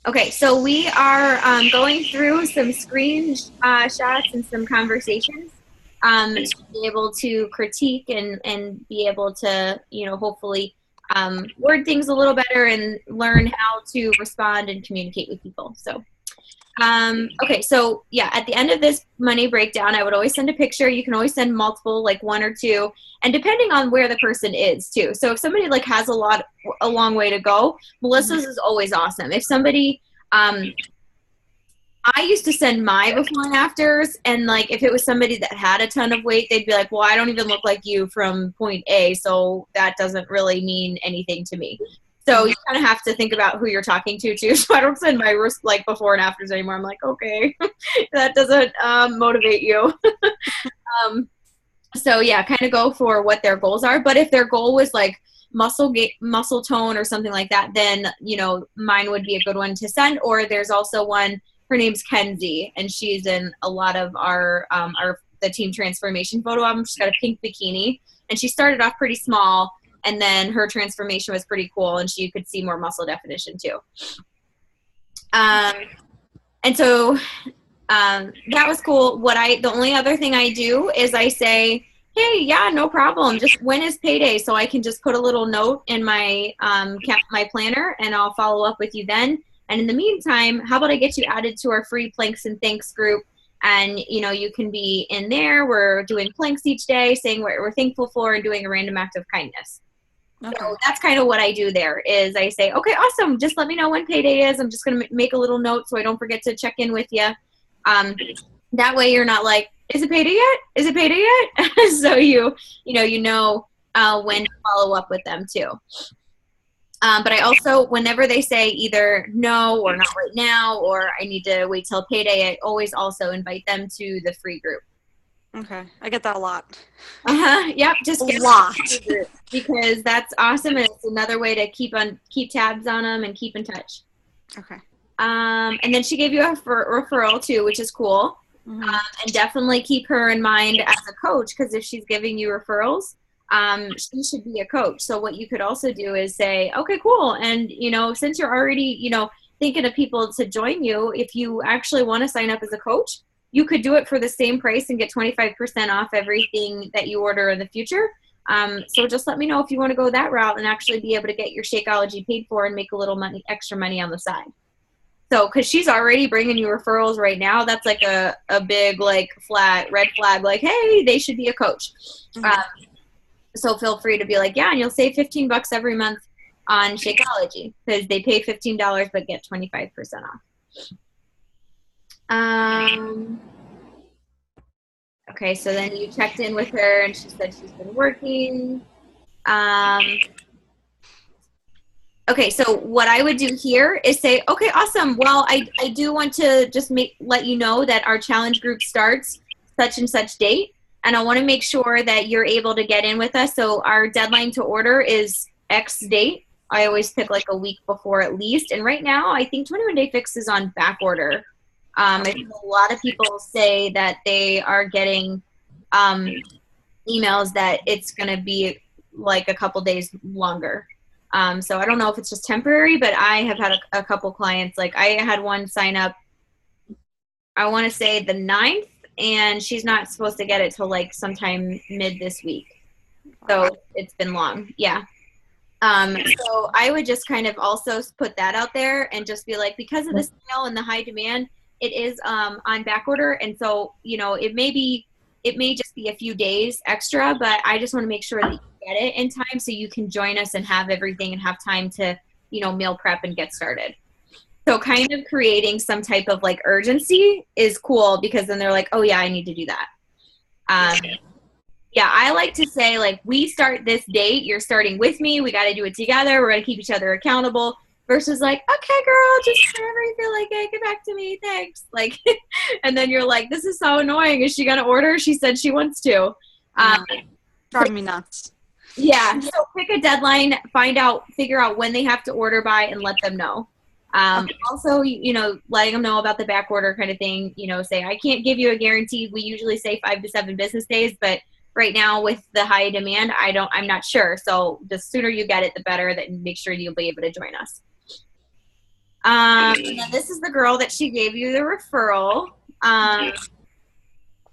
Okay, so we are going through some screen shots and some conversations to be able to critique and be able to, hopefully word things a little better and learn how to respond and communicate with people. So okay, so yeah, at the end of this money breakdown, I would always send a picture. You can always send multiple, like one or two, and depending on where the person is too. So if somebody like has a long way to go, Melissa's is always awesome. If somebody, I used to send my before and afters, and like if it was somebody that had a ton of weight, they'd be like, "Well, I don't even look like you from point A, so that doesn't really mean anything to me." So you kind of have to think about who you're talking to too. So I don't send my like before and afters anymore. I'm like, okay, that doesn't motivate you. So yeah, kind of go for what their goals are. But if their goal was like muscle tone or something like that, then mine would be a good one to send. Or there's also one. Her name's Kenzie, and she's in a lot of our the team transformation photo album. She's got a pink bikini, and she started off pretty small, and then her transformation was pretty cool, and you could see more muscle definition too. And so that was cool. The only other thing I do is I say, hey, yeah, no problem. Just when is payday? So I can just put a little note in my my planner, and I'll follow up with you then. And in the meantime, how about I get you added to our free planks and thanks group? And you can be in there. We're doing planks each day, saying what we're thankful for, and doing a random act of kindness. Okay. So that's kind of what I do there is I say, okay, awesome. Just let me know when payday is. I'm just going to make a little note so I don't forget to check in with you. That way you're not like, is it payday yet? Is it payday yet? So you know when to follow up with them too. But I also, whenever they say either no or not right now, or I need to wait till payday, I always also invite them to the free group. Okay, I get that a lot. Yep, just get a lot because that's awesome, and it's another way to keep tabs on them and keep in touch. Okay. And then she gave you a referral too, which is cool. Mm-hmm. And definitely keep her in mind as a coach, because if she's giving you referrals, she should be a coach. So what you could also do is say, okay, cool. And, since you're already, thinking of people to join you, if you actually want to sign up as a coach, you could do it for the same price and get 25% off everything that you order in the future. So just let me know if you want to go that route and actually be able to get your Shakeology paid for and make a little extra money on the side. So, because she's already bringing you referrals right now, that's like a big, like, red flag, like, hey, they should be a coach. Mm-hmm. So feel free to be like, yeah, and you'll save $15 every month on Shakeology because they pay $15 but get 25% off. Okay, so then you checked in with her and she said she's been working. Okay, so what I would do here is say, okay, awesome. Well, I do want to just let you know that our challenge group starts such and such date, and I want to make sure that you're able to get in with us. So our deadline to order is X date. I always pick like a week before at least, and right now I think 21 Day Fix is on back order. I think a lot of people say that they are getting emails that it's going to be like a couple days longer. So I don't know if it's just temporary, but I have had a couple clients. Like I had one sign up, I want to say the 9th, and she's not supposed to get it till like sometime mid this week. So it's been long. Yeah. So I would just kind of also put that out there and just be like, because of the sale and the high demand, it is on back order. And so, it may just be a few days extra, but I just want to make sure that you get it in time so you can join us and have everything and have time to, meal prep and get started. So kind of creating some type of like urgency is cool, because then they're like, oh yeah, I need to do that. Yeah, I like to say, like, we start this date, you're starting with me, we got to do it together, we're going to keep each other accountable, versus like, okay, girl, just whenever you feel like it, get back to me, thanks. Like, and then you're like, this is so annoying. Is she going to order? She said she wants to. Driving me nuts. Yeah, so pick a deadline, figure out when they have to order by, and let them know. Also, letting them know about the back order kind of thing, say, I can't give you a guarantee. We usually say 5 to 7 business days, but right now with the high demand, I'm not sure. So the sooner you get it, the better, that make sure you'll be able to join us. And then this is the girl that she gave you the referral.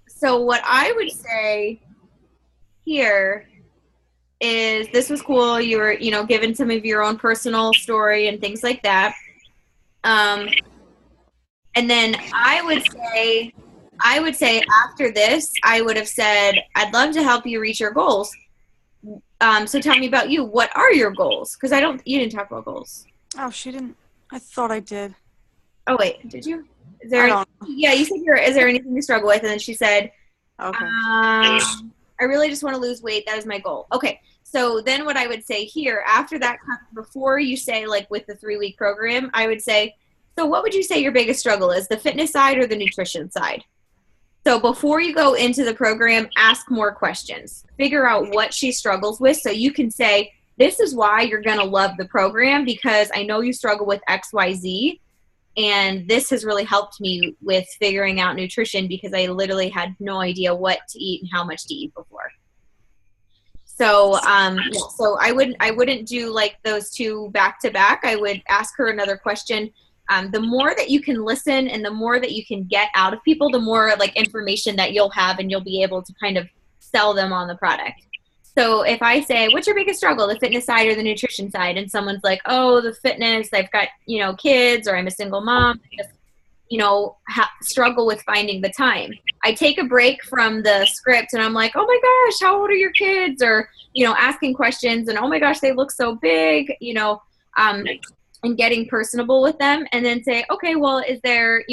So what I would say here is this was cool. You were, given some of your own personal story and things like that. And then I would say after this, I would have said, I'd love to help you reach your goals. So tell me about you. What are your goals? Because you didn't talk about goals. Oh, she didn't. I thought I did. Oh, wait, did you? Yeah, you said is there anything you struggle with? And then she said, okay. I really just want to lose weight. That is my goal. Okay. So then what I would say here, after that, before you say like with the 3-week program, I would say, so what would you say your biggest struggle is, the fitness side or the nutrition side? So before you go into the program, ask more questions. Figure out what she struggles with so you can say, this is why you're going to love the program, because I know you struggle with XYZ. And this has really helped me with figuring out nutrition because I literally had no idea what to eat and how much to eat before. So, so I wouldn't do like those two back to back. I would ask her another question. The more that you can listen and the more that you can get out of people, the more like information that you'll have and you'll be able to kind of sell them on the product. So if I say, what's your biggest struggle, the fitness side or the nutrition side? And someone's like, oh, the fitness, I've got, kids, or I'm a single mom, I just, struggle with finding the time. I take a break from the script and I'm like, oh my gosh, how old are your kids? Or, asking questions and, oh my gosh, they look so big, and getting personable with them, and then say, okay, well, is there,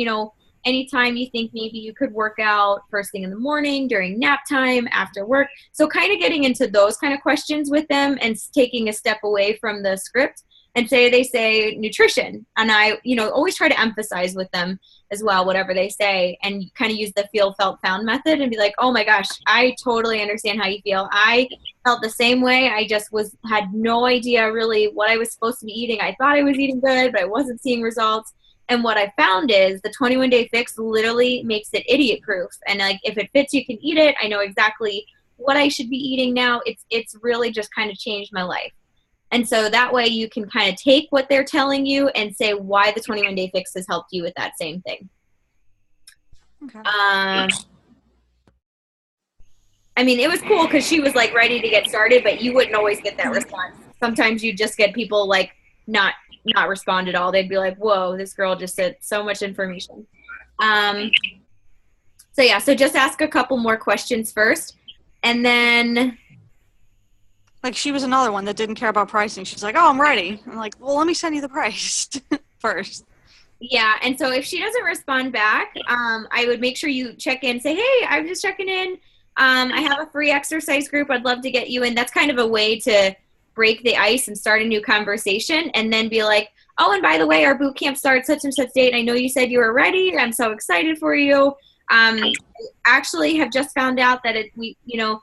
anytime you think maybe you could work out first thing in the morning, during nap time, after work? So kind of getting into those kind of questions with them and taking a step away from the script. And they say nutrition. And I, always try to emphasize with them as well, whatever they say, and kind of use the feel, felt, found method and be like, oh my gosh, I totally understand how you feel. I felt the same way. I just had no idea really what I was supposed to be eating. I thought I was eating good, but I wasn't seeing results. And what I found is the 21-day fix literally makes it idiot proof. And like, if it fits, you can eat it. I know exactly what I should be eating now. It's really just kind of changed my life. And so that way you can kind of take what they're telling you and say why the 21-day fix has helped you with that same thing. Okay. I mean, it was cool because she was like ready to get started, but you wouldn't always get that response. Sometimes you just get people like not respond at all. They'd be like, whoa, this girl just said so much information. So yeah, so just ask a couple more questions first. And then like she was another one that didn't care about pricing. She's like, oh, I'm ready. I'm like, well, let me send you the price first. Yeah, and so if she doesn't respond back, I would make sure you check in, say, hey, I'm just checking in. I have a free exercise group. I'd love to get you in. That's kind of a way to break the ice and start a new conversation, and then be like, oh, and by the way, our boot camp starts such and such date. I know you said you were ready. I'm so excited for you. I actually have just found out that the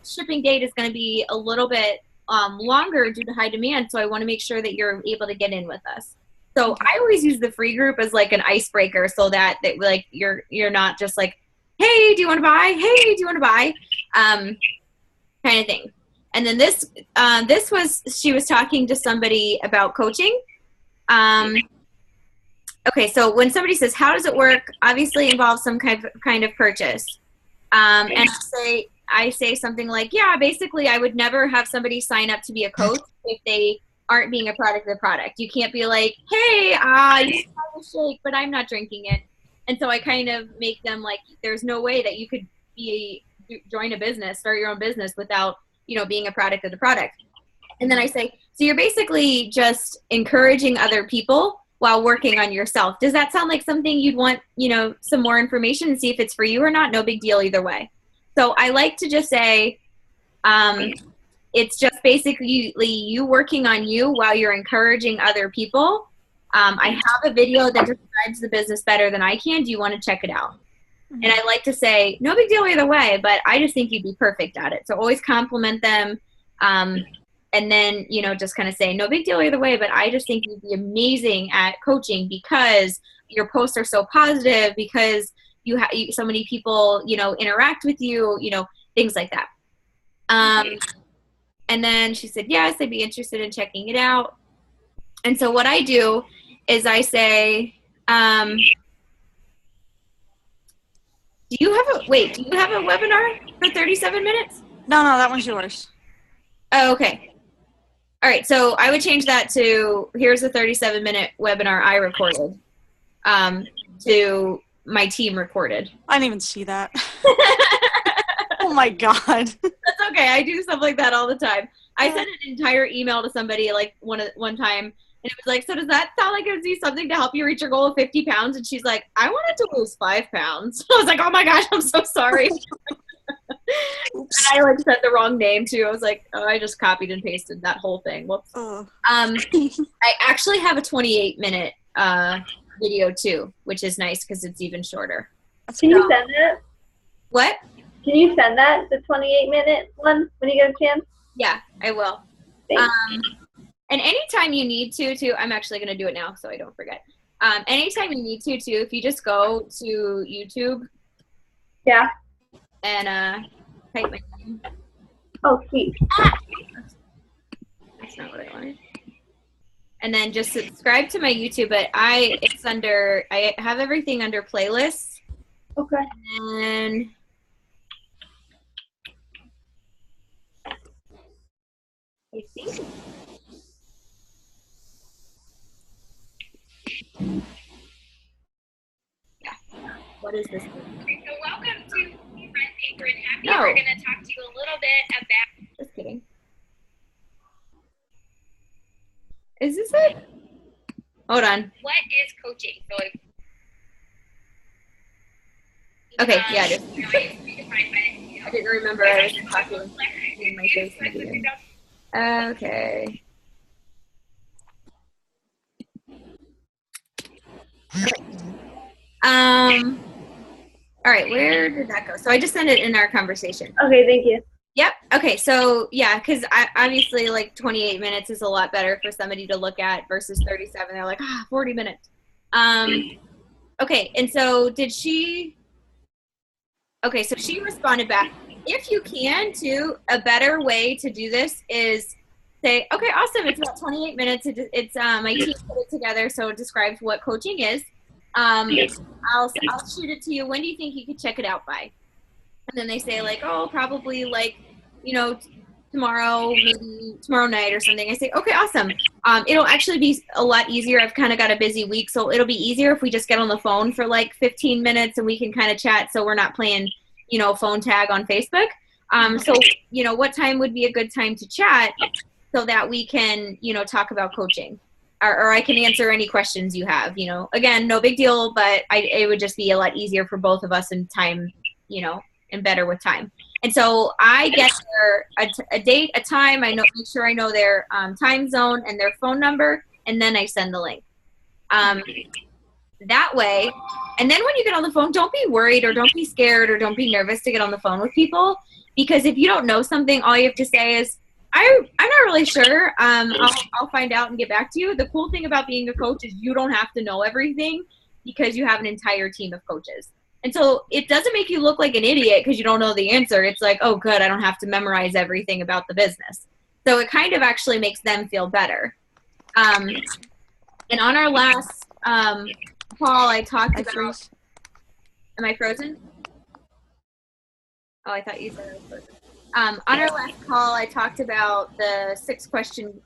shipping date is going to be a little bit longer due to high demand, so I want to make sure that you're able to get in with us. So I always use the free group as like an icebreaker, so that like you're not just like, hey, do you want to buy? Hey, do you want to buy? Kind of thing. And then this was, she was talking to somebody about coaching. Okay, so when somebody says, how does it work? Obviously involves some kind of purchase. And I say something like, yeah, basically I would never have somebody sign up to be a coach if they aren't being a product of the product. You can't be like, hey, you have a shake, but I'm not drinking it. And so I kind of make them like, there's no way that you could join a business, start your own business without, being a product of the product. And then I say, so you're basically just encouraging other people while working on yourself. Does that sound like something you'd want, some more information and see if it's for you or not? No big deal either way. So I like to just say, it's just basically you working on you while you're encouraging other people. I have a video that describes the business better than I can. Do you want to check it out? And I like to say, no big deal either way, but I just think you'd be perfect at it. So always compliment them. And then, just kind of say, no big deal either way, but I just think you'd be amazing at coaching because your posts are so positive, because so many people, interact with you, things like that. And then she said, yes, I'd be interested in checking it out. And so what I do is I say, do you have a webinar for 37 minutes? No, that one's yours. Oh, okay. All right, so I would change that to, here's a 37-minute webinar I recorded, to my team recorded. I didn't even see that. Oh my God. That's okay. I do stuff like that all the time. I sent an entire email to somebody like one time, and it was like, so does that sound like it would be something to help you reach your goal of 50 pounds? And she's like, I wanted to lose 5 pounds. I was like, oh my gosh, I'm so sorry. And I like said the wrong name too. I was like, oh, I just copied and pasted that whole thing. Whoops. I actually have a 28-minute video too, which is nice because it's even shorter. Can you send it? What? Can you send that, the 28-minute one, when you get a chance? Yeah, I will. And anytime you need to, too, I'm actually going to do it now so I don't forget. Anytime you need to, too, if you just go to YouTube. Yeah. And type my name. Oh, sweet. That's not what I wanted. And then just subscribe to my YouTube, but I have everything under playlists. Okay. And I think what is this? Okay, so welcome to Friend Paper and Happy. No. We're going to talk to you a little bit about. Just kidding. Is this it? Hold on. What is coaching? So like, Okay, yeah, it is. you know, it's redefined by, you know, I didn't remember I was talking in my face. Okay. All right, where did that go? So I just sent it in our conversation. Okay, thank you. Yep. Okay, so yeah, because obviously like 28 minutes is a lot better for somebody to look at versus 37. They're like, 40 minutes. Okay, and so did she? Okay, so she responded back. If you can, too, a better way to do this is say, okay, awesome. It's about 28 minutes. It's my team put it together, so it describes what coaching is. I'll shoot it to you. When do you think you could check it out by? And then they say like, oh, probably like, tomorrow, maybe tomorrow night or something. I say, okay, awesome. It'll actually be a lot easier. I've kind of got a busy week, so it'll be easier if we just get on the phone for like 15 minutes and we can kind of chat, so we're not playing, phone tag on Facebook. So, what time would be a good time to chat so that we can, talk about coaching? Or I can answer any questions you have, Again, no big deal, but it would just be a lot easier for both of us in time, and better with time. And so I get their a date, a time. Make sure I know their time zone and their phone number, and then I send the link. That way, and then when you get on the phone, don't be worried or don't be scared or don't be nervous to get on the phone with people, because if you don't know something, all you have to say is, I'm not really sure. I'll find out and get back to you. The cool thing about being a coach is you don't have to know everything because you have an entire team of coaches. And so it doesn't make you look like an idiot because you don't know the answer. It's like, oh, good, I don't have to memorize everything about the business. So it kind of actually makes them feel better. And on our last call, I talked about. Am I frozen? Oh, I thought you said I was frozen. On our last call, I talked about the 6-question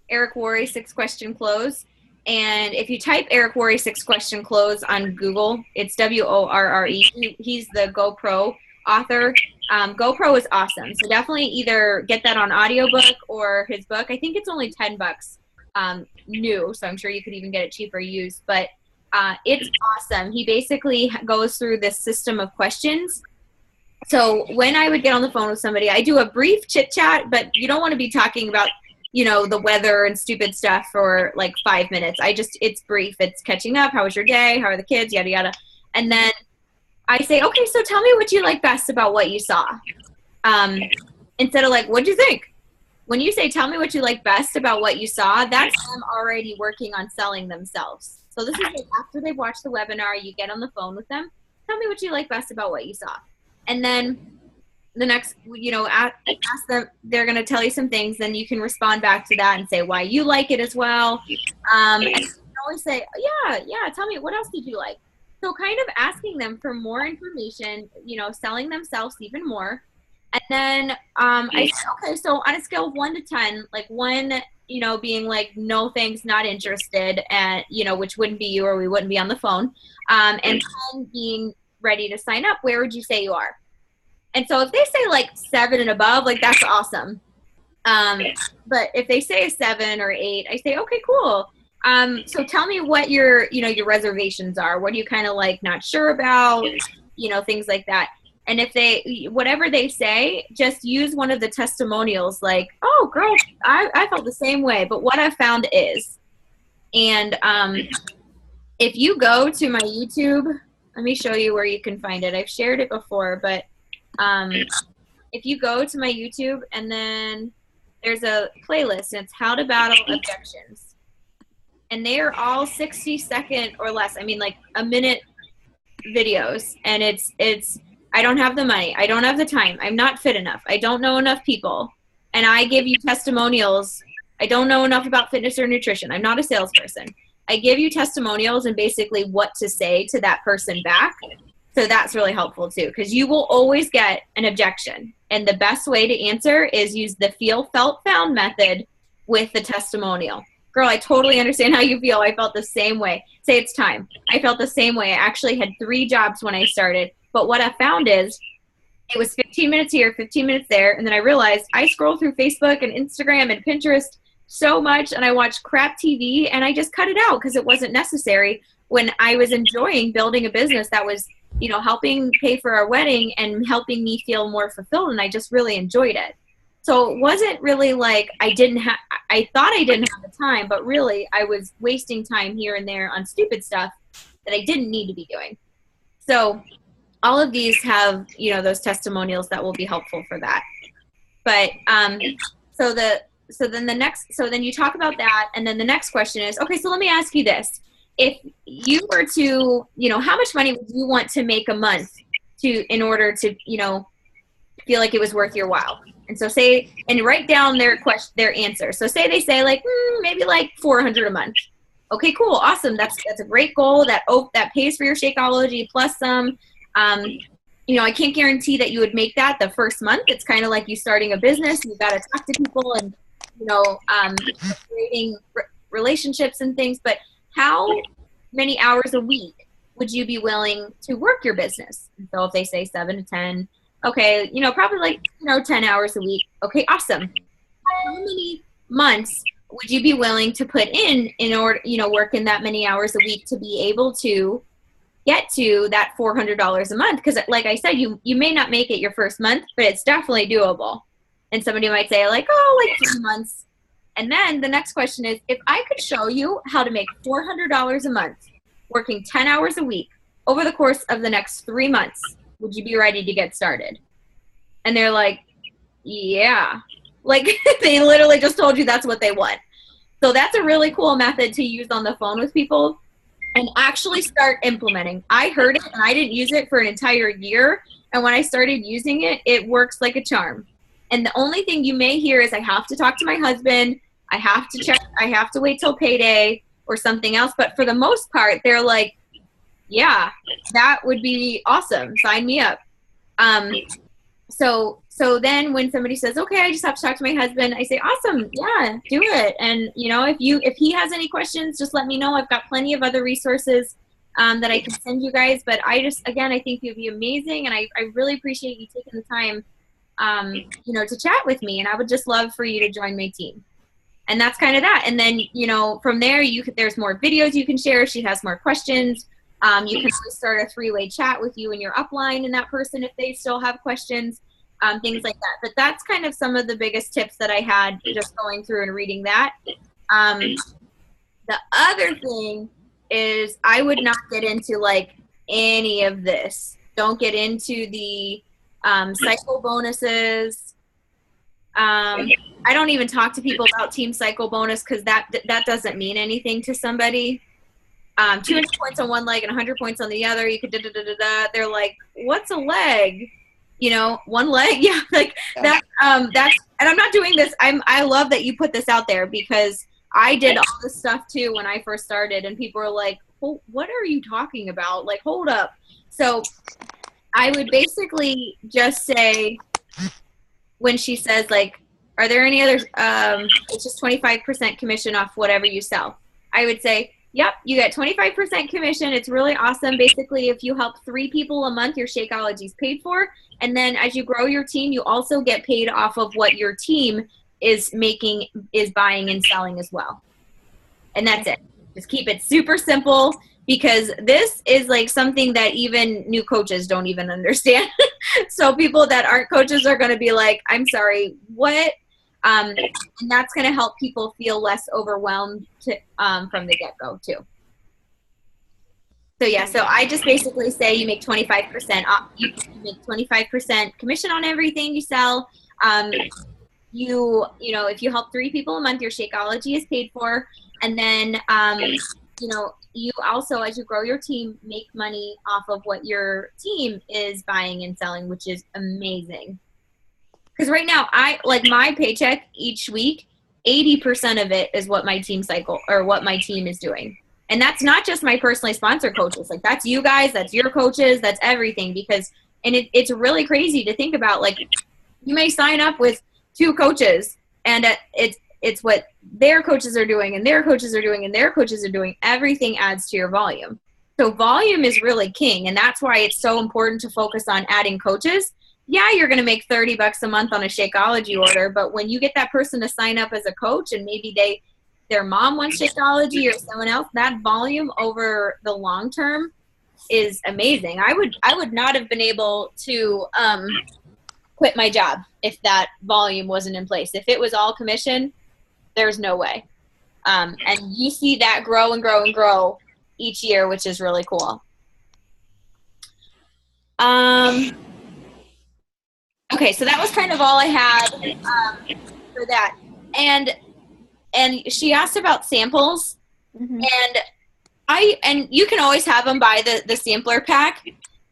Eric Worre 6-question close. And if you type Eric Worre 6-question close on Google, it's Worre. He's the GoPro author. GoPro is awesome. So definitely either get that on audiobook or his book. I think it's only $10 new, so I'm sure you could even get it cheaper used. But it's awesome. He basically goes through this system of questions. So when I would get on the phone with somebody, I do a brief chit chat, but you don't want to be talking about the weather and stupid stuff for like 5 minutes. It's brief. It's catching up. How was your day? How are the kids? Yada, yada. And then I say, okay, so tell me what you like best about what you saw. Instead of like, what'd you think? When you say, tell me what you like best about what you saw, that's them already working on selling themselves. So this is like after they've watched the webinar, you get on the phone with them. Tell me what you like best about what you saw. And then the next, ask them, they're going to tell you some things, then you can respond back to that and say why you like it as well. And you can always say, yeah, tell me, what else did you like? So kind of asking them for more information, selling themselves even more. And then I said, okay, so on a scale of 1 to 10, like 1, being like, no thanks, not interested, and, which wouldn't be you or we wouldn't be on the phone. And 10 being ready to sign up, where would you say you are? And so if they say like 7 and above, like that's awesome. But if they say a 7 or 8, I say, okay, cool. So tell me what your reservations are. What do you kind of like not sure about, things like that. And if whatever they say, just use one of the testimonials like, oh, girl, I felt the same way. But what I found is, and if you go to my YouTube, let me show you where you can find it. I've shared it before, but if you go to my YouTube and then there's a playlist and it's how to battle objections. And they are all 60-second or less. I mean, like a minute videos. And it's I don't have the money. I don't have the time. I'm not fit enough. I don't know enough people. And I give you testimonials. I don't know enough about fitness or nutrition. I'm not a salesperson. I give you testimonials and basically what to say to that person back. So that's really helpful too, because you will always get an objection. And the best way to answer is use the feel, felt, found method with the testimonial. Girl, I totally understand how you feel. I felt the same way. Say it's time. I felt the same way. I actually had 3 jobs when I started. But what I found is it was 15 minutes here, 15 minutes there. And then I realized I scroll through Facebook and Instagram and Pinterest so much and I watch crap TV and I just cut it out because it wasn't necessary when I was enjoying building a business that was, helping pay for our wedding and helping me feel more fulfilled. And I just really enjoyed it. So it wasn't really like I thought I didn't have the time, but really I was wasting time here and there on stupid stuff that I didn't need to be doing. So all of these have, those testimonials that will be helpful for that. But so then you talk about that, and then the next question is, okay, so let me ask you this. If you were to, how much money would you want to make a month in order to, feel like it was worth your while? And so write down their answer. So say they say like, maybe like $400 a month. Okay, cool. Awesome. That's a great goal that pays for your Shakeology plus some. I can't guarantee that you would make that the first month. It's kind of like you starting a business. You've got to talk to people and, creating relationships and things. But how many hours a week would you be willing to work your business? And so if they say 7 to 10, okay, probably like, 10 hours a week. Okay, awesome. How many months would you be willing to put in order, work in that many hours a week to be able to get to that $400 a month? Because like I said, you may not make it your first month, but it's definitely doable. And somebody might say like, 3 months. And then the next question is, if I could show you how to make $400 a month, working 10 hours a week over the course of the next 3 months, would you be ready to get started? And they're like, yeah. Like they literally just told you that's what they want. So that's a really cool method to use on the phone with people and actually start implementing. I heard it and I didn't use it for an entire year. And when I started using it, it works like a charm. And the only thing you may hear is I have to talk to my husband. I have to check. I have to wait till payday or something else. But for the most part, they're like, yeah, that would be awesome. Sign me up. So then when somebody says, okay, I just have to talk to my husband, I say, awesome. Yeah, do it. And if he has any questions, just let me know. I've got plenty of other resources that I can send you guys. But I think you'd be amazing. And I really appreciate you taking the time, to chat with me. And I would just love for you to join my team. And that's kind of that. And then, from there, there's more videos you can share. She has more questions. You can always start a 3-way chat with you and your upline and that person if they still have questions, things like that. But that's kind of some of the biggest tips that I had just going through and reading that. The other thing is I would not get into like any of this. Don't get into the cycle bonuses. I don't even talk to people about team cycle bonus because that doesn't mean anything to somebody. 200 points on one leg and 100 points on the other. You could They're like, what's a leg? you know, one leg. Yeah, like Yeah. that's, and I'm not doing this. I love that you put this out there because I did all this stuff too when I first started, and people were like, oh, what are you talking about? Like, hold up. So I would basically just say, when she says like, are there any other, it's just 25% commission off whatever you sell. I would say, yep, you get 25% commission. It's really awesome. Basically, if you help 3 people a month, your Shakeology is paid for. And then as you grow your team, you also get paid off of what your team is buying and selling as well. And that's it. Just keep it super simple, because this is like something that even new coaches don't even understand. So people that aren't coaches are going to be like, I'm sorry, what? And that's going to help people feel less overwhelmed from the get-go too. So yeah, so I just basically say you make 25% off. You make 25% commission on everything you sell. You know, if you help 3 people a month, your Shakeology is paid for. And then, you know, you also, as you grow your team, make money off of what your team is buying and selling, which is amazing. Because right now, my paycheck each week, 80% of it is what my team cycle or what my team is doing. And that's not just my personally sponsored coaches. Like, that's you guys, that's your coaches, that's everything. Because, and it's really crazy to think about, like, you may sign up with 2 coaches, and it's what their coaches are doing, and their coaches are doing, and their coaches are doing. Everything adds to your volume. So volume is really king, and that's why it's so important to focus on adding coaches. Yeah, you're going to make $30 a month on a Shakeology order, but when you get that person to sign up as a coach, and maybe their mom wants Shakeology or someone else, that volume over the long term is amazing. I would not have been able to quit my job if that volume wasn't in place. If it was all commission, there's no way. And you see that grow and grow and grow each year, which is really cool. Okay, so that was kind of all I had for that. And she asked about samples, Mm-hmm. and you can always have them buy the sampler pack,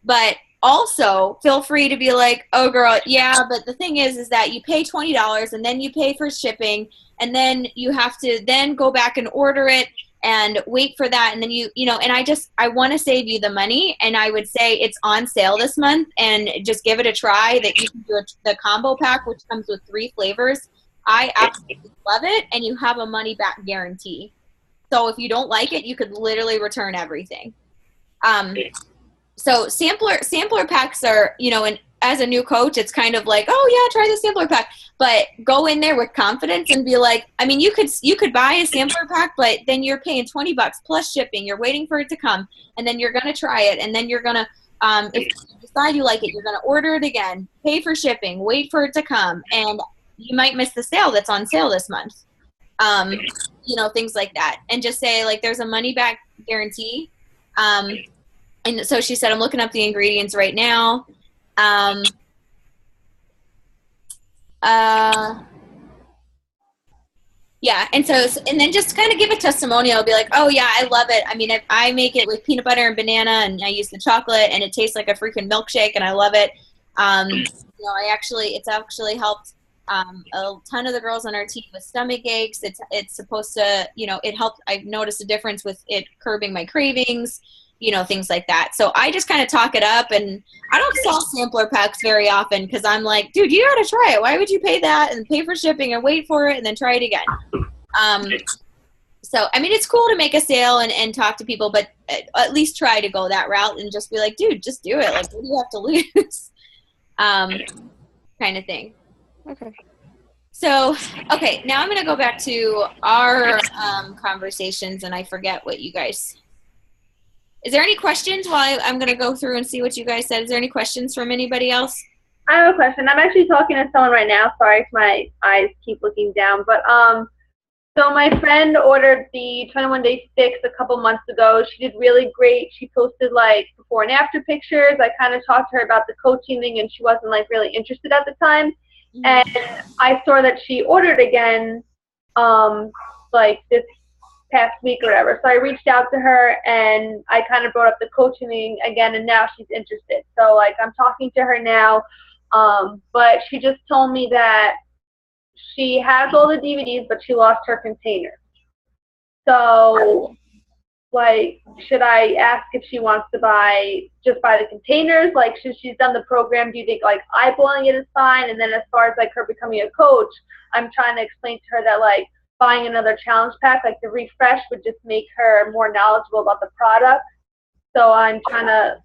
but also feel free to be like, oh girl, yeah, but the thing is that you pay $20 and then you pay for shipping, and then you have to then go back and order it and wait for that, and then you know, and I want to save you the money, and I would say it's on sale this month, and just give it a try. That you can do the combo pack, which comes with 3 flavors. I absolutely love it, and you have a money back guarantee. So if you don't like it, you could literally return everything. So sampler packs are, you know, and as a new coach, it's kind of like, oh yeah, try the sampler pack, but go in there with confidence and be like, I mean, you could buy a sampler pack, but then you're paying $20 plus shipping. You're waiting for it to come, and then you're gonna try it, and then you're gonna, if you decide you like it, you're gonna order it again, pay for shipping, wait for it to come, and you might miss the sale that's on sale this month. You know, things like that, and just say like, there's a money back guarantee. And so she said, I'm looking up the ingredients right now. Yeah, and then just kind of give a testimonial. Be like, oh yeah, I love it. I mean, I make it with peanut butter and banana, and I use the chocolate, and it tastes like a freaking milkshake, and I love it. You know, it's actually helped a ton of the girls on our team with stomach aches. It's supposed to, you know, it helped. I've noticed a difference with it curbing my cravings, you know, things like that. So I just kind of talk it up, and I don't sell sampler packs very often because I'm like, dude, you got to try it. Why would you pay that and pay for shipping and wait for it and then try it again? So, I mean, it's cool to make a sale and talk to people, but at least try to go that route and just be like, dude, just do it. Like, what do you have to lose? Kind of thing. Okay. So, okay, now I'm going to go back to our conversations, and I forget what you guys. Is there any questions while I'm going to go through and see what you guys said? Is there any questions from anybody else? I have a question. I'm actually talking to someone right now. Sorry if my eyes keep looking down. But so my friend ordered the 21-day fix a couple months ago. She did really great. She posted like before and after pictures. I kind of talked to her about the coaching thing, and she wasn't like really interested at the time. Mm-hmm. And I saw that she ordered again like this past week or whatever. So I reached out to her, and I kind of brought up the coaching thing again, and now she's interested. So like, I'm talking to her now. But she just told me that she has all the DVDs, but she lost her container. So, like, should I ask if she wants to just buy the containers? Like, since she's done the program, do you think, like, eyeballing it is fine? And then as far as, like, her becoming a coach, I'm trying to explain to her that, like, buying another challenge pack, like the refresh, would just make her more knowledgeable about the product. So I'm trying to,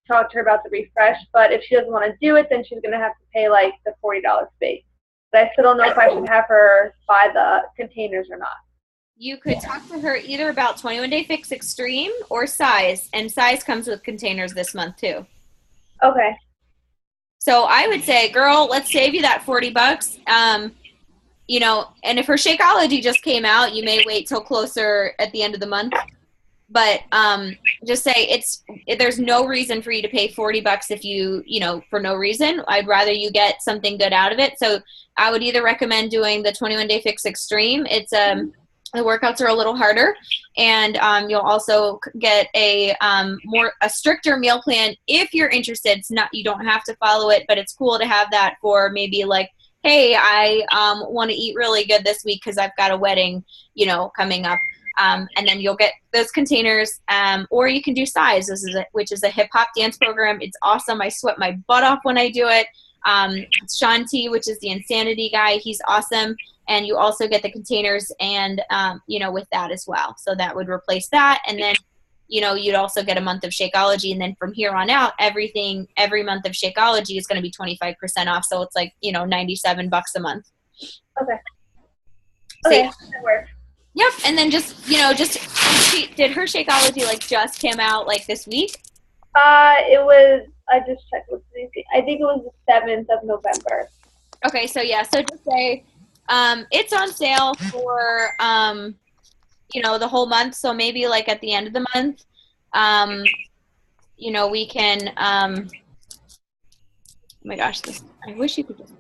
talk to her about the refresh. But if she doesn't want to do it, then she's going to have to pay, like, the $40 fee. But I still don't know if I should have her buy the containers or not. You could talk to her either about 21 Day Fix Extreme or Size, and Size comes with containers this month too. Okay. So I would say, girl, let's save you that $40. And if her Shakeology just came out, you may wait till closer at the end of the month. But just say there's no reason for you to pay $40 if you for no reason. I'd rather you get something good out of it. So I would either recommend doing the 21 Day Fix Extreme. It's the workouts are a little harder, and you'll also get a stricter meal plan if you're interested. It's not, you don't have to follow it, but it's cool to have that for maybe like, hey, I want to eat really good this week because I've got a wedding, coming up. And then you'll get those containers, or you can do Size, which is a hip hop dance program. It's awesome. I sweat my butt off when I do it. Sean T, which is the Insanity guy, he's awesome. And you also get the containers and, with that as well. So that would replace that. And then, you'd also get a month of Shakeology. And then from here on out, every month of Shakeology is going to be 25% off. So it's like, $97 a month. Okay. So, okay, that works. Yep. And then did her Shakeology like just came out like this week? I just checked. I think it was the 7th of November. Okay. So yeah. So just say, it's on sale for, the whole month. So maybe like at the end of the month, we can, oh my gosh, I wish you could just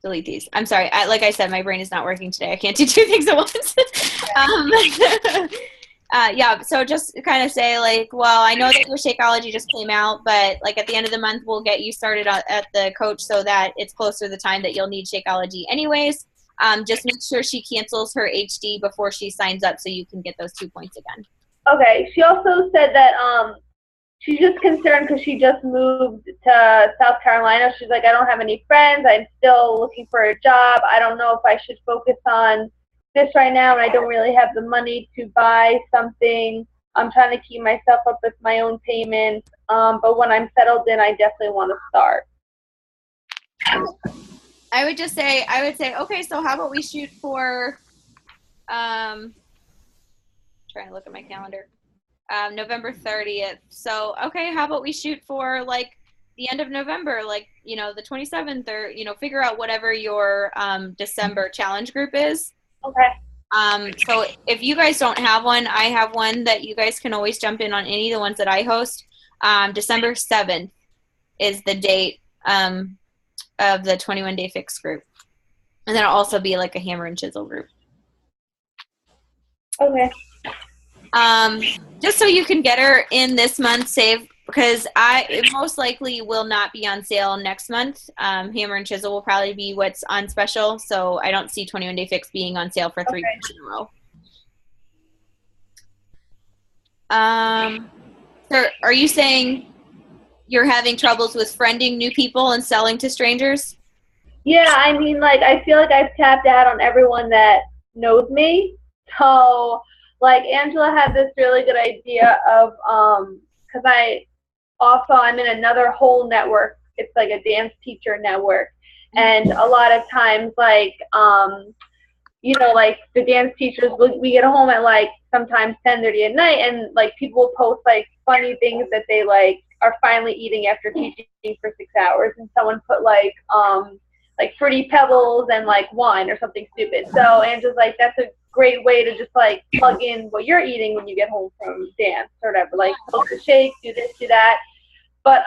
delete these. I'm sorry. Like I said, my brain is not working today. I can't do two things at once. Yeah, so just kind of say like, well, I know that your Shakeology just came out, but like at the end of the month, we'll get you started at the coach so that it's closer to the time that you'll need Shakeology anyways. Just make sure she cancels her HD before she signs up so you can get those 2 points again. Okay. She also said that she's just concerned because she just moved to South Carolina. She's like, I don't have any friends. I'm still looking for a job. I don't know if I should focus on this right now, and I don't really have the money to buy something. I'm trying to keep myself up with my own payments. But when I'm settled in, I definitely want to start. I would say, okay, so how about we shoot for, trying to look at my calendar, November 30th. So, okay, how about we shoot for like the end of November, like, the 27th, or, figure out whatever your December challenge group is. Okay. So if you guys don't have one, I have one that you guys can always jump in on any of the ones that I host. December 7th is the date of the 21 Day Fix group. And then it'll also be like a hammer and chisel group. Okay. Just so you can get her in this month, save, because it most likely will not be on sale next month. Hammer and chisel will probably be what's on special, so I don't see 21 Day Fix being on sale for 3 weeks in a row. So are you saying you're having troubles with friending new people and selling to strangers? Yeah, I mean, like, I feel like I've tapped out on everyone that knows me. So, like, Angela had this really good idea of, because I'm in another whole network. It's like a dance teacher network. And a lot of times, like, like the dance teachers, we get home at like sometimes 10:30 at night, and like people will post like funny things that they like are finally eating after teaching for 6 hours, and someone put like Fruity Pebbles and like wine or something stupid. So Angela's like, that's a great way to just like plug in what you're eating when you get home from dance or whatever. Like post a shake, do this, do that. But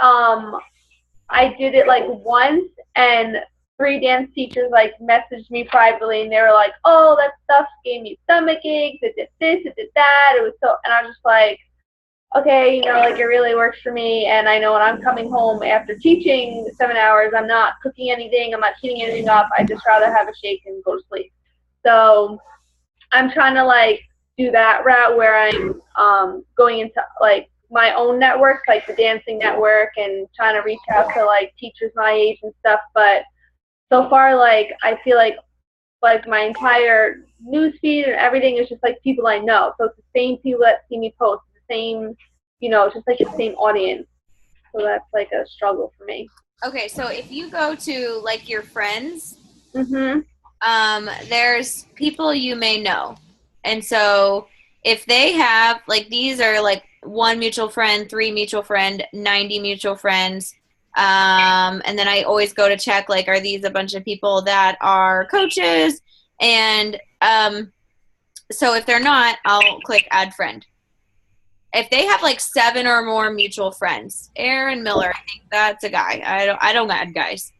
I did it like once, and 3 dance teachers like messaged me privately, and they were like, "Oh, that stuff gave me stomach aches. It did this, it did that." It was so, and I was just like, okay, like it really works for me, and I know when I'm coming home after teaching 7 hours, I'm not cooking anything, I'm not heating anything up. I just rather have a shake and go to sleep. So I'm trying to like do that route where I'm going into like my own networks, like the dancing network, and trying to reach out to like teachers my age and stuff. But so far, like I feel like my entire news feed and everything is just like people I know. So it's the same people that see me post, the same, it's just like the same audience. So that's like a struggle for me. Okay, so if you go to like your friends, Mhm. there's people you may know. And so if they have like these are like one mutual friend, 3 mutual friend, 90 mutual friends. And then I always go to check like are these a bunch of people that are coaches? And so if they're not, I'll click add friend. If they have like 7 or more mutual friends, Aaron Miller, I think that's a guy. I don't add guys.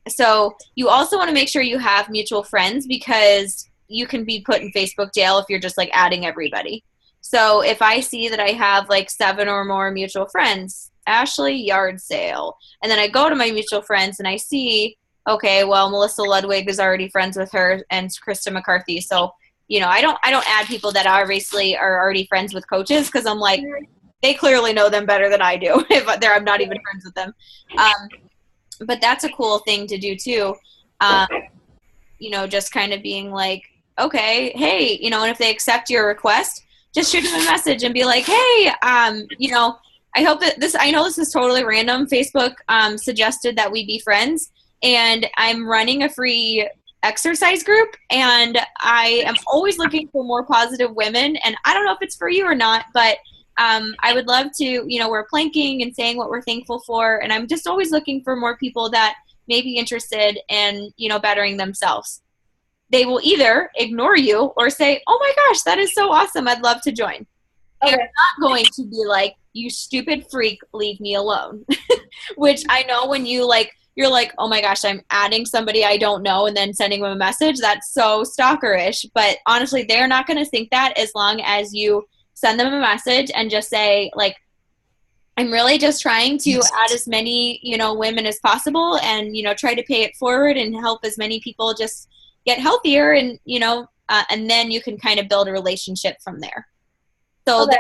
So you also want to make sure you have mutual friends because you can be put in Facebook jail if you're just like adding everybody. So if I see that I have like 7 or more mutual friends, Ashley yard sale, and then I go to my mutual friends and I see, okay, well Melissa Ludwig is already friends with her and Krista McCarthy, so I don't add people that obviously are already friends with coaches because I'm like they clearly know them better than I do if I'm not even friends with them. But that's a cool thing to do too. Just kind of being like, okay, hey, and if they accept your request, just shoot them a message and be like, hey, I hope that I know this is totally random. Facebook suggested that we be friends, and I'm running a free exercise group, and I am always looking for more positive women, and I don't know if it's for you or not, but I would love to, we're planking and saying what we're thankful for, and I'm just always looking for more people that may be interested in, bettering themselves. They will either ignore you or say, oh my gosh, that is so awesome, I'd love to join. Okay. They're not going to be like, you stupid freak, leave me alone. Which I know when you're like, oh my gosh, I'm adding somebody I don't know and then sending them a message. That's so stalkerish. But honestly, they're not going to think that as long as you send them a message and just say, like, I'm really just trying to add as many, women as possible and, try to pay it forward and help as many people just get healthier and, and then you can kind of build a relationship from there. So Okay.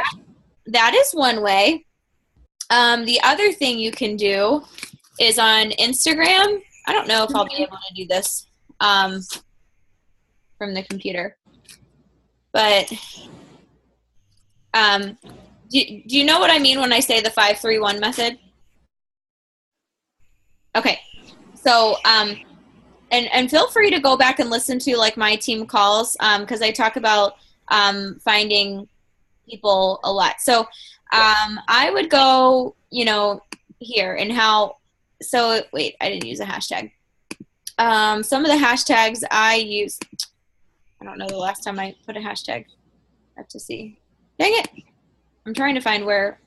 that is one way. The other thing you can do is on Instagram. I don't know if I'll be able to do this from the computer. But do you know what I mean when I say the 5-3-1 method? Okay. So and feel free to go back and listen to like my team calls because I talk about finding people a lot. So I would go, here and how. So wait, I didn't use a hashtag. Some of the hashtags I use. I don't know the last time I put a hashtag. I have to see. Dang it! I'm trying to find where.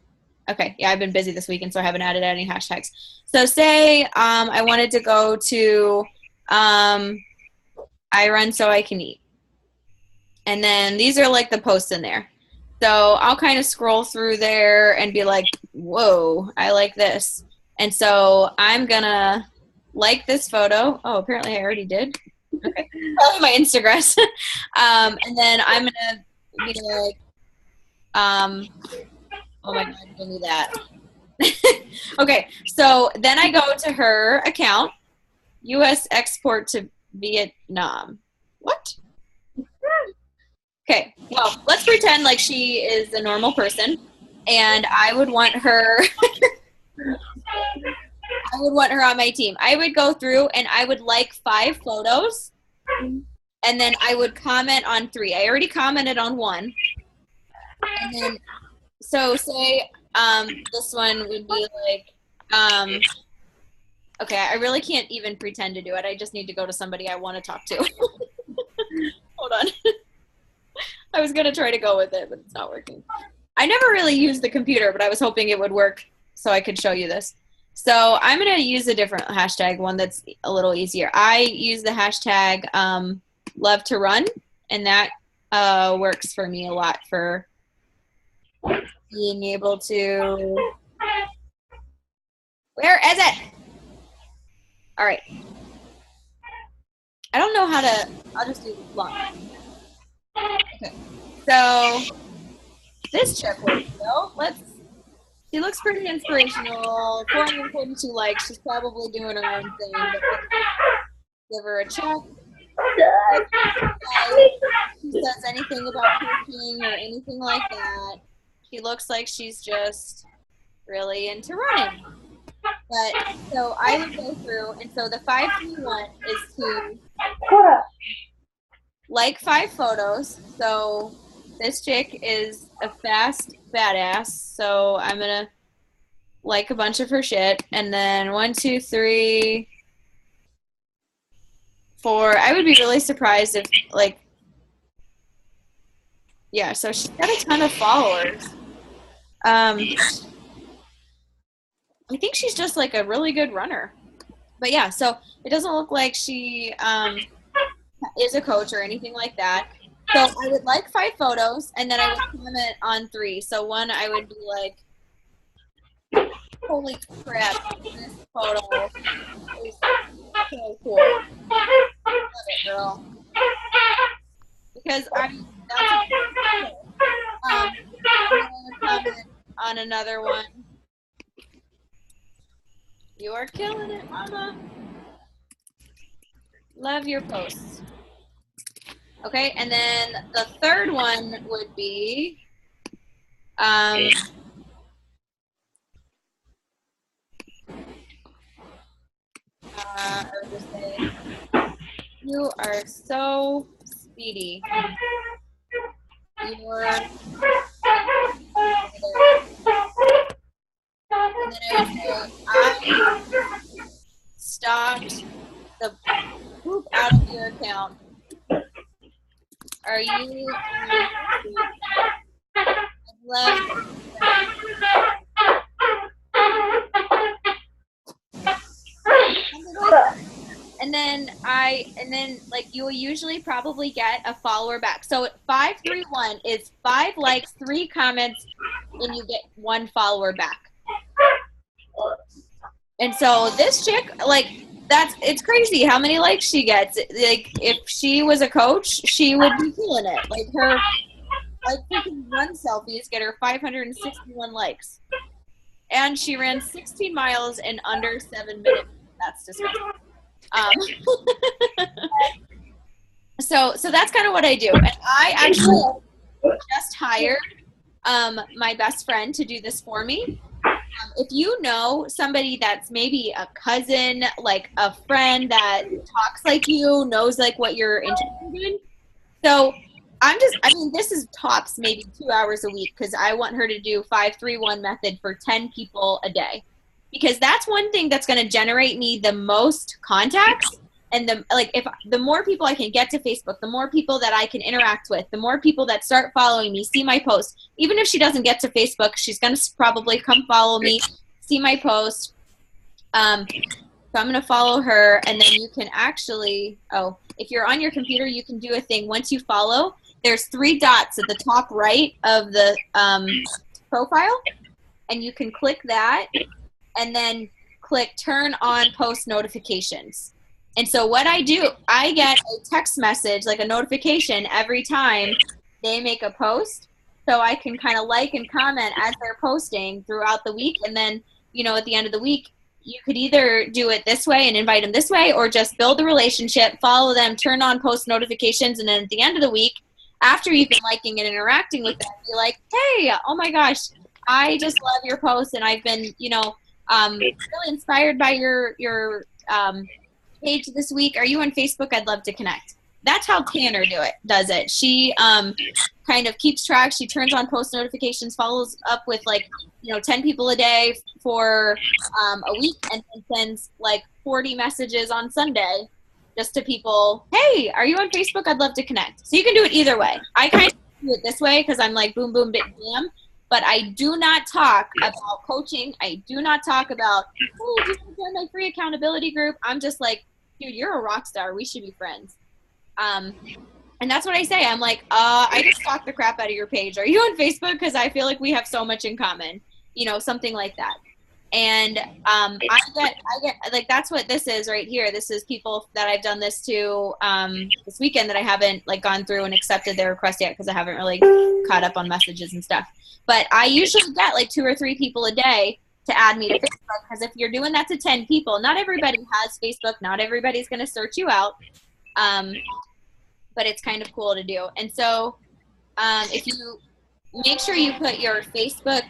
Okay, yeah, I've been busy this weekend, so I haven't added any hashtags. So say I wanted to go to I run so I can eat. And then these are like the posts in there. So I'll kind of scroll through there and be like, whoa, I like this. And so I'm going to like this photo. Oh, apparently I already did. Okay. Probably my Instagram. And then I'm going to be like, oh my God, give me that. Okay. So then I go to her account, U.S. export to Vietnam. What? Okay, well, let's pretend like she is a normal person, and I would want her. I would want her on my team. I would go through and I would like 5 photos, and then I would comment on 3. I already commented on 1, and then so say this one would be like okay, I really can't even pretend to do it. I just need to go to somebody I want to talk to. Hold on. I was going to try to go with it, but it's not working. I never really used the computer, but I was hoping it would work so I could show you this. So I'm going to use a different hashtag, one that's a little easier. I use the hashtag love to run, and that works for me a lot for being able to, where is it? All right. I don't know how to, I'll just do long. Okay. So this chick, she looks pretty inspirational. 442 likes. She's probably doing her own thing. But give her a check. If she says anything about coaching or anything like that, she looks like she's just really into running. But so I would go through, and so the 531 is to like 5 photos. So this chick is a fast badass. So I'm gonna like a bunch of her shit, and then 1, 2, 3, 4. I would be really surprised if like, yeah. So she's got a ton of followers. I think she's just like a really good runner. But yeah, so it doesn't look like she is a coach or anything like that. So I would like 5 photos, and then I would comment on 3. So one, I would be like, holy crap, this photo is so cool. Love it, girl. Because that's I'm gonna comment on another one. You are killing it, mama. Love your posts. Okay, and then the third one would be I would just say, you are so speedy. You're and then I would say, I stopped the poop out of your account. Are you? I love. And then like you will usually probably get a follower back. So 531 is 5 likes, 3 comments, and you get 1 follower back. And so this chick, like, it's crazy how many likes she gets. Like, if she was a coach, she would be feeling it. Like, her, like, freaking run selfies get her 561 likes. And she ran 16 miles in under 7 minutes. That's disgusting. So that's kind of what I do. And I actually just hired my best friend to do this for me. If you know somebody that's maybe a cousin, like a friend that talks like you, knows like what you're interested in. So this is tops maybe 2 hours a week because I want her to do 531 method for 10 people a day. Because that's one thing that's going to generate me the most contacts. And the more people I can get to Facebook, the more people that I can interact with, the more people that start following me, see my post. Even if she doesn't get to Facebook, she's going to probably come follow me, see my post. So I'm going to follow her, and then you can actually, if you're on your computer, you can do a thing. Once you follow, there's 3 dots at the top right of the profile, and you can click that, and then click turn on post notifications. And so what I do, I get a text message, like a notification every time they make a post. So I can kind of like and comment as they're posting throughout the week. And then, at the end of the week, you could either do it this way and invite them this way, or just build a relationship, follow them, turn on post notifications. And then at the end of the week, after you've been liking and interacting with them, be like, hey, oh my gosh, I just love your posts. And I've been, really inspired by your page this week. Are you on Facebook? I'd love to connect. That's how Tanner does it. She kind of keeps track. She turns on post notifications, follows up with 10 people a day for a week, and then sends 40 messages on Sunday just to people. Hey, are you on Facebook? I'd love to connect. So you can do it either way. I kind of do it this way because I'm like boom, boom, bit, bam. But I do not talk about coaching. I do not talk about, oh, just join my free accountability group. I'm just like, dude, you're a rock star. We should be friends. And And that's what I say. I'm like, I just stalked the crap out of your page. Are you on Facebook? Because I feel like we have so much in common, something like that. And I get like, that's what this is right here. This is people that I've done this to this weekend that I haven't like gone through and accepted their request yet because I haven't really caught up on messages and stuff. But I usually get like 2 or 3 people a day to add me to Facebook, because if you're doing that to 10 people, not everybody has Facebook. Not everybody's going to search you out. But it's kind of cool to do. And so if you make sure you put your Facebook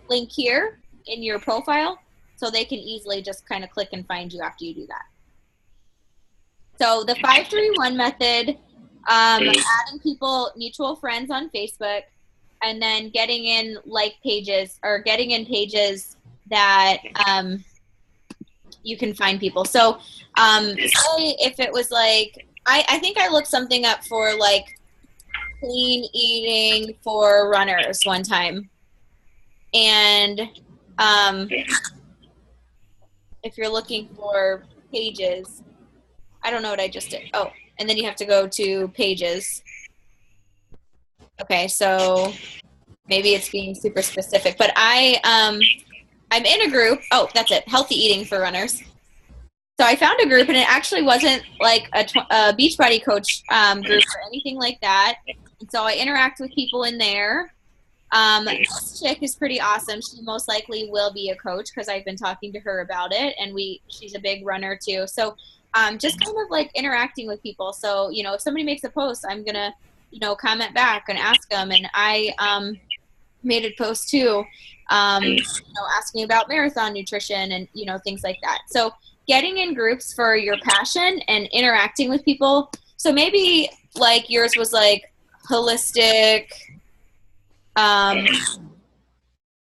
link here in your profile so they can easily just kind of click and find you after you do that. So the 531 method, adding people, mutual friends on Facebook, and then getting in like pages or getting in pages that you can find people. So say if it was like, I think I looked something up for like clean eating for runners one time. And if you're looking for pages, I don't know what I just did. Oh, and then you have to go to pages. Okay, so maybe it's being super specific, but I'm in a group. Oh, that's it. Healthy eating for runners. So I found a group, and it actually wasn't like a Beachbody coach group or anything like that. And so I interact with people in there. This chick is pretty awesome. She most likely will be a coach because I've been talking to her about it, and she's a big runner too. So just kind of like interacting with people. So, if somebody makes a post, I'm going to, comment back and ask them. And I made a post too, asking about marathon nutrition and, things like that. So getting in groups for your passion and interacting with people. So maybe like yours was like holistic. Okay,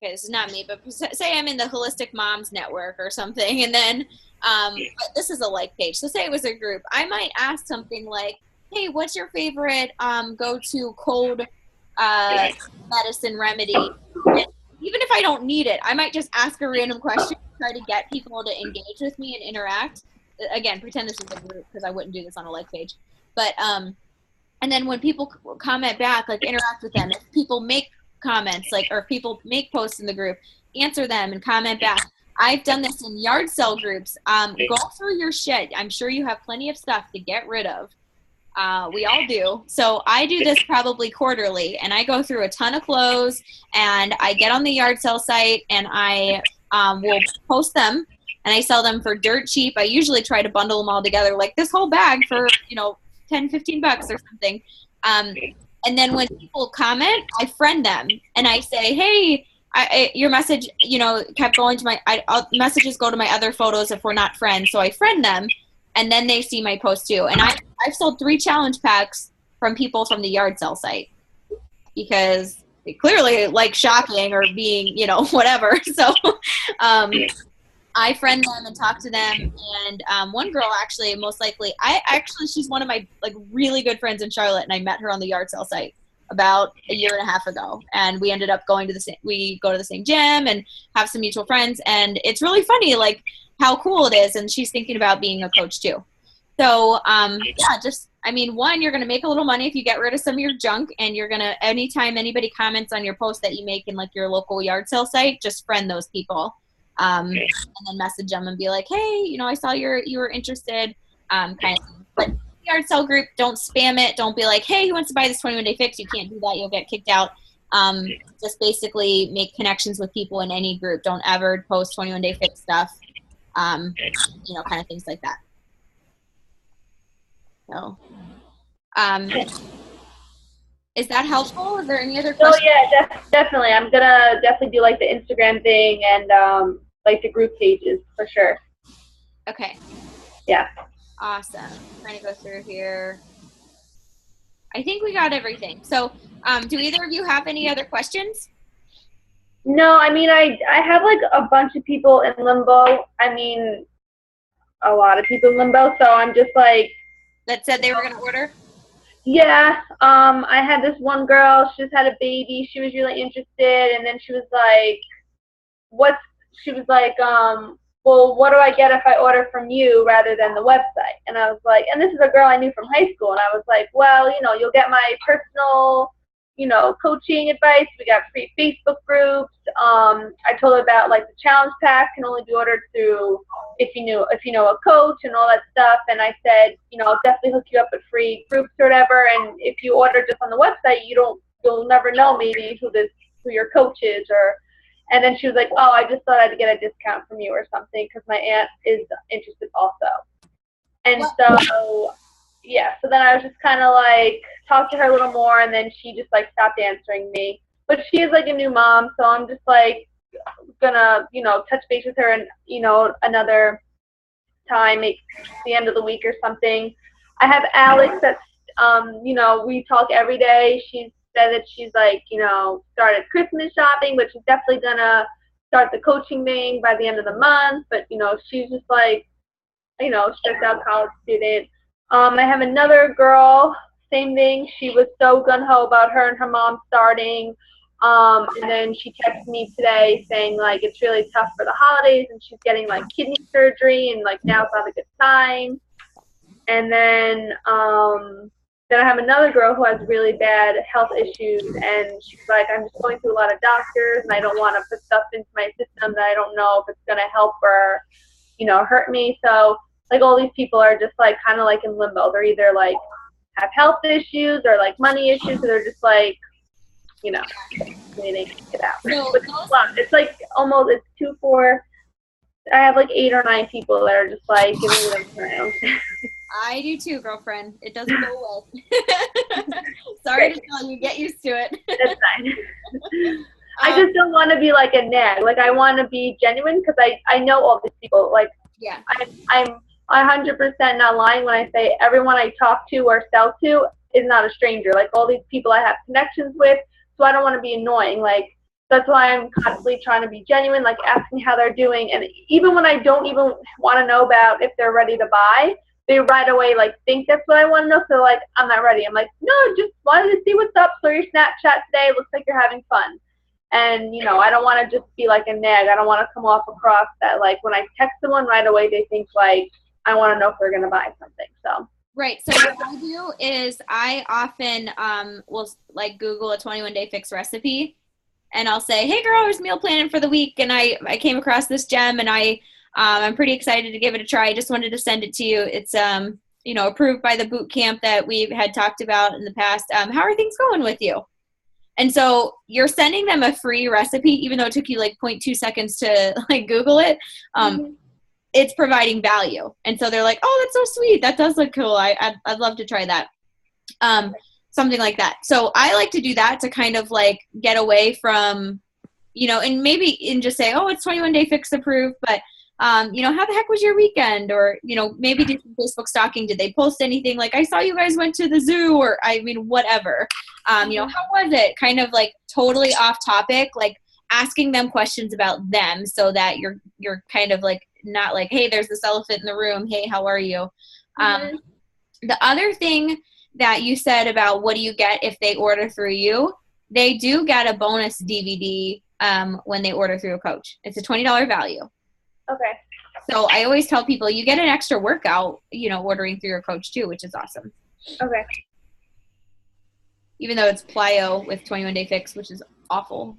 this is not me, but say I'm in the Holistic Moms Network or something, and then but this is a like page. So say it was a group. I might ask something like, hey, what's your favorite go-to cold medicine remedy? And even if I don't need it, I might just ask a random question, try to get people to engage with me and interact. Again, pretend this is a group because I wouldn't do this on a like page. But and then when people comment back, like interact with them. If people make comments, like, or if people make posts in the group, answer them and comment back. I've done this in yard sale groups. Go through your shit. I'm sure you have plenty of stuff to get rid of. We all do. So I do this probably quarterly, and I go through a ton of clothes, and I get on the yard sale site, and I will post them, and I sell them for dirt cheap. I usually try to bundle them all together, like this whole bag for, 10, 15 bucks or something. And then when people comment, I friend them, and I say, hey, your message, kept going to messages go to my other photos if we're not friends. So I friend them, and then they see my post too. And I've sold 3 challenge packs from people from the yard sale site because they clearly like shopping or being, whatever. So I friend them and talk to them. And one girl actually, most likely, she's one of my like really good friends in Charlotte, and I met her on the yard sale site about a year and a half ago. And we ended up we go to the same gym and have some mutual friends. And it's really funny, like how cool it is. And she's thinking about being a coach too. So, one, you're going to make a little money if you get rid of some of your junk, and you're going to, anytime anybody comments on your post that you make in like your local yard sale site, just friend those people. And then message them and be like, hey, I saw you were interested, kind of thing. But yard sale group, don't spam it. Don't be like, hey, who wants to buy this 21-day fix? You can't do that. You'll get kicked out. Just basically make connections with people in any group. Don't ever post 21-day fix stuff, kind of things like that. So, is that helpful? Is there any other questions? Oh yeah, definitely. I'm gonna definitely do like the Instagram thing and like the group pages for sure. Okay. Yeah. Awesome. I'm trying to go through here. I think we got everything. So, do either of you have any other questions? No, I mean, I have like a bunch of people in limbo. I mean, a lot of people in limbo. So I'm just like. That said they were going to order? Yeah. I had this one girl. She just had a baby. She was really interested, and then she was like, "What's well, what do I get if I order from you rather than the website? And I was like, and this is a girl I knew from high school, and I was like, well, you'll get my personal, coaching advice. We got free Facebook groups. I told her about like the challenge pack can only be ordered through if you know a coach and all that stuff. And I said, I'll definitely hook you up with free groups or whatever. And if you order just on the website, you'll never know maybe who your coach is or. And then she was like, oh, I just thought I'd get a discount from you or something because my aunt is interested also. And so, yeah, so then I was just kind of like, talked to her a little more, and then she just like stopped answering me. But she is like a new mom, so I'm just like gonna, touch base with her and, another time, maybe the end of the week or something. I have Alex that's, we talk every day. She's said that she's like, started Christmas shopping, but she's definitely gonna start the coaching thing by the end of the month. But, she's just like, stressed out college student. I have another girl, same thing. She was so gun-ho about her and her mom starting. And then she texted me today saying, like, it's really tough for the holidays, and she's getting, like, kidney surgery, and, like, now's not a good time. And then I have another girl who has really bad health issues, and she's like, I'm just going through a lot of doctors, and I don't want to put stuff into my system that I don't know if it's going to help or, hurt me. So, like, all these people are just, like, kind of, like, in limbo. They're either, like, have health issues or, like, money issues, so they're just, like, waiting to get out. So But it's, like, almost, it's 2-4. I have, like, 8 or 9 people that are just, like, giving me them around. I do too, girlfriend. It doesn't go well. Sorry to tell you, get used to it. That's fine. I just don't want to be like a nag. Like, I want to be genuine because I know all these people. Like, Yeah. I'm 100% not lying when I say everyone I talk to or sell to is not a stranger. Like, all these people I have connections with, so I don't want to be annoying. Like, that's why I'm constantly trying to be genuine, like asking how they're doing. And even when I don't even want to know about if they're ready to buy, they right away, like, think that's what I want to know. So, like, I'm not ready. I'm like, no, just wanted to see what's up. So your Snapchat today. Looks like you're having fun. And, I don't want to just be like a nag. I don't want to come off across that, like, when I text someone right away, they think, like, I want to know if they're going to buy something. So. Right. So what I do is I often will, like, Google a 21-day fix recipe. And I'll say, hey, girl, I was meal planning for the week, and I came across this gem, and I'm pretty excited to give it a try. I just wanted to send it to you. It's, approved by the boot camp that we had talked about in the past. How are things going with you? And so you're sending them a free recipe, even though it took you like 0.2 seconds to like Google it. It's providing value. And so they're like, oh, that's so sweet. That does look cool. I'd love to try that. Something like that. So I like to do that to kind of like get away from, and just say, oh, it's 21-day fix approved, but how the heck was your weekend? Or, maybe do some Facebook stalking. Did they post anything? Like, I saw you guys went to the zoo, or whatever. How was it? Kind of like totally off topic, like asking them questions about them so that you're kind of like, not like, hey, there's this elephant in the room. Hey, how are you? The other thing that you said about what do you get if they order through you, they do get a bonus DVD when they order through a coach. It's a $20 value. Okay. So I always tell people you get an extra workout, ordering through your coach too, which is awesome. Okay. Even though it's plyo with 21-day fix, which is awful.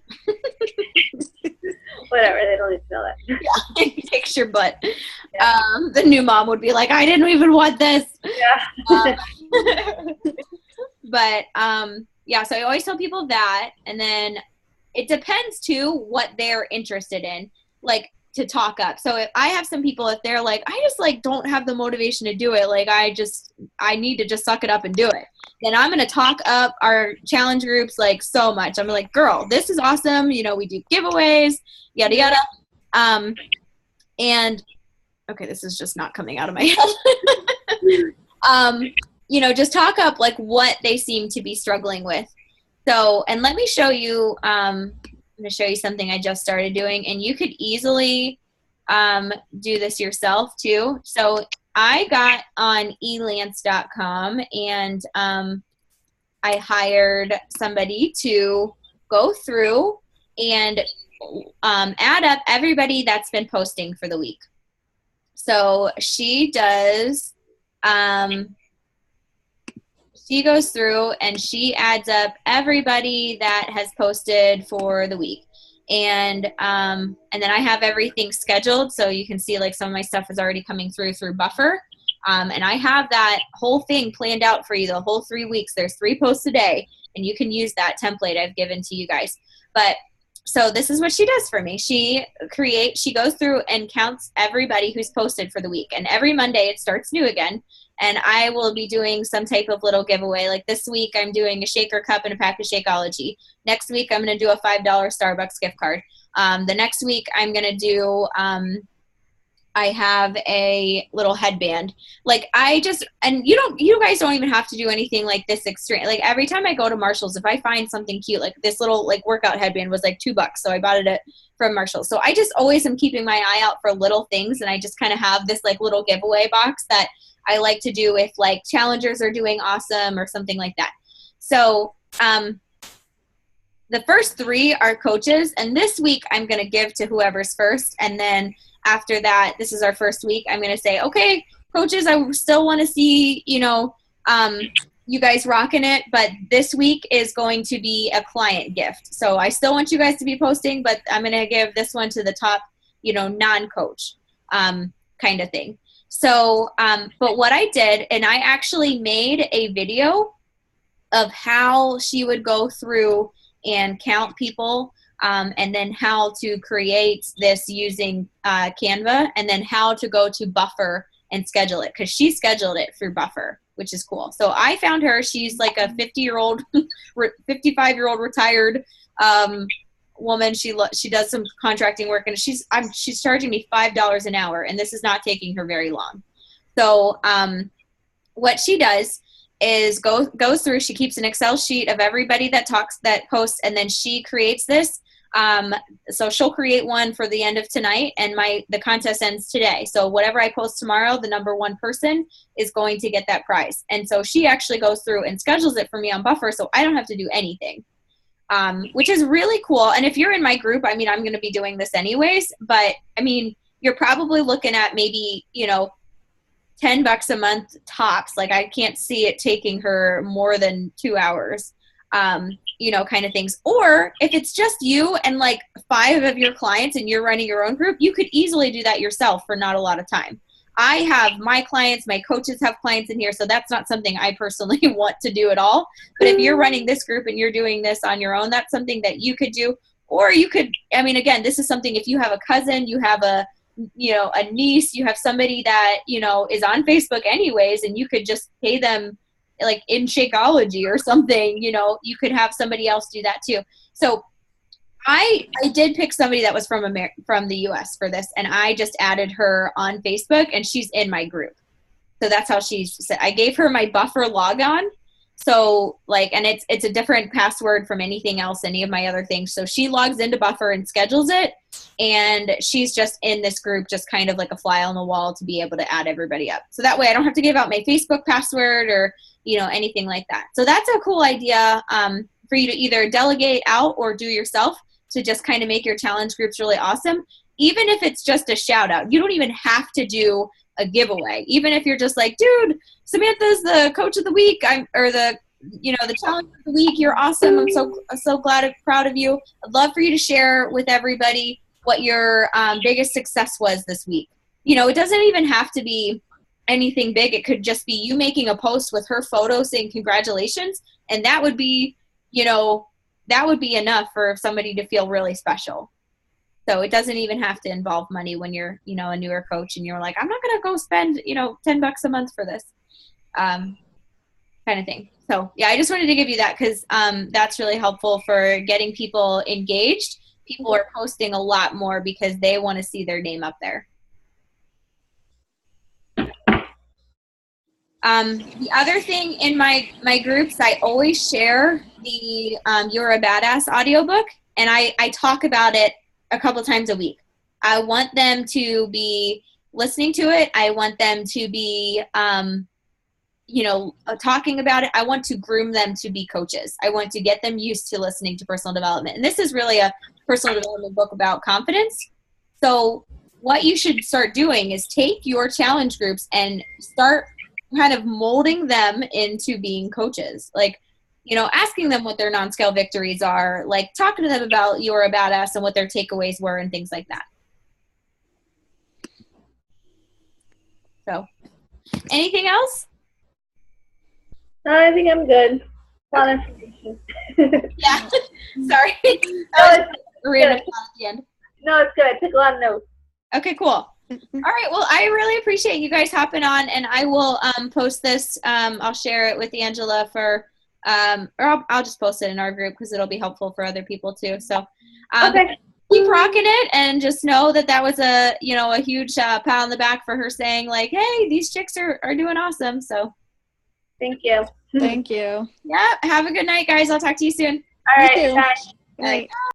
Whatever, they don't need to know that. Yeah, it kicks your butt. Yeah. The new mom would be like, I didn't even want this. Yeah. But so I always tell people that, and then it depends too what they're interested in, like to talk up. So if I have some people, if they're like, I just like don't have the motivation to do it, like I need to just suck it up and do it, then I'm going to talk up our challenge groups like so much. I'm like, girl, this is awesome. We do giveaways, yada, yada. And okay, this is just not coming out of my head. Just talk up like what they seem to be struggling with. So, and let me show you, I'm going to show you something I just started doing, and you could easily do this yourself too. So I got on elance.com, and I hired somebody to go through and add up everybody that's been posting for the week. So she does, she goes through and she adds up everybody that has posted for the week. And then I have everything scheduled, so you can see like some of my stuff is already coming through Buffer. And I have that whole thing planned out for you the whole 3 weeks. There's 3 posts a day, and you can use that template I've given to you guys. But so this is what she does for me. She goes through and counts everybody who's posted for the week. And every Monday it starts new again. And I will be doing some type of little giveaway. Like this week I'm doing a shaker cup and a pack of Shakeology. Next week I'm going to do a $5 Starbucks gift card. The next week I'm going to do, I have a little headband. Like and you guys don't even have to do anything like this extreme. Like every time I go to Marshall's, if I find something cute, like this little like workout headband was like $2, so I bought it from Marshall's. So I just always am keeping my eye out for little things, and I just kind of have this like little giveaway box that I like to do if like challengers are doing awesome or something like that. So the first 3 are coaches, and this week I'm going to give to whoever's first, and then after that, this is our first week, I'm going to say, okay, coaches, I still want to see, you guys rocking it, but this week is going to be a client gift. So I still want you guys to be posting, but I'm going to give this one to the top, non-coach kind of thing. So, but what I did, and I actually made a video of how she would go through and count people, and then how to create this using Canva, and then how to go to Buffer and schedule it, because she scheduled it through Buffer, which is cool. So I found her. She's like a 50-year-old, 55-year-old retired woman. She does some contracting work, and she's charging me $5 an hour, and this is not taking her very long. So what she does is goes through. She keeps an Excel sheet of everybody that posts, and then she creates this. So she'll create one for the end of tonight, and the contest ends today. So whatever I post tomorrow, the number 1 person is going to get that prize. And so she actually goes through and schedules it for me on Buffer, so I don't have to do anything, which is really cool. And if you're in my group, I'm going to be doing this anyways, but you're probably looking at maybe, $10 a month tops. Like I can't see it taking her more than 2 hours. Kind of things. Or if it's just you and like 5 of your clients and you're running your own group, you could easily do that yourself for not a lot of time. I have my clients, my coaches have clients in here, so that's not something I personally want to do at all. But if you're running this group and you're doing this on your own, that's something that you could do. Or you could, again, this is something, if you have a cousin, you have a niece, you have somebody that, is on Facebook anyways, and you could just pay them like in Shakeology or something, you could have somebody else do that too. So I did pick somebody that was from the US for this, and I just added her on Facebook, and she's in my group. So that's how I gave her my Buffer logon. So and it's a different password from anything else, any of my other things. So she logs into Buffer and schedules it, and she's just in this group, just kind of like a fly on the wall to be able to add everybody up. So that way I don't have to give out my Facebook password or, anything like that. So that's a cool idea for you to either delegate out or do yourself to just kind of make your challenge groups really awesome. Even if it's just a shout out, you don't even have to do a giveaway. Even if you're just like, dude, Samantha's the coach of the week, the challenge of the week. You're awesome. I'm so glad and proud of you. I'd love for you to share with everybody what your biggest success was this week. It doesn't even have to be anything big. It could just be you making a post with her photo saying congratulations, and that would be enough for somebody to feel really special. So it doesn't even have to involve money when you're, a newer coach and you're like, I'm not going to go spend, $10 a month for this kind of thing. So yeah, I just wanted to give you that because that's really helpful for getting people engaged. People are posting a lot more because they want to see their name up there. The other thing in my groups, I always share the You're a Badass audiobook, and I talk about it a couple times a week. I want them to be listening to it. I want them to be, talking about it. I want to groom them to be coaches. I want to get them used to listening to personal development. And this is really a personal development book about confidence. So what you should start doing is take your challenge groups and start kind of molding them into being coaches. Like, you know, asking them what their non-scale victories are, like talking to them about you're a badass and what their takeaways were and things like that. So, anything else? I think I'm good. A lot of information. Yeah. Sorry. No, That was it's a random good. thought at the end. No, it's good. I took a lot of notes. Okay, cool. All right. Well, I really appreciate you guys hopping on, and I will post this. I'll share it with Angela for, or I'll just post it in our group because it'll be helpful for other people too. So, Okay. keep rocking it, and just know that that was a huge pat on the back for her saying like, hey, these chicks are doing awesome. So, Thank you. Thank you. yeah. Have a good night, guys. I'll talk to you soon. All You right. too. Bye. Good night.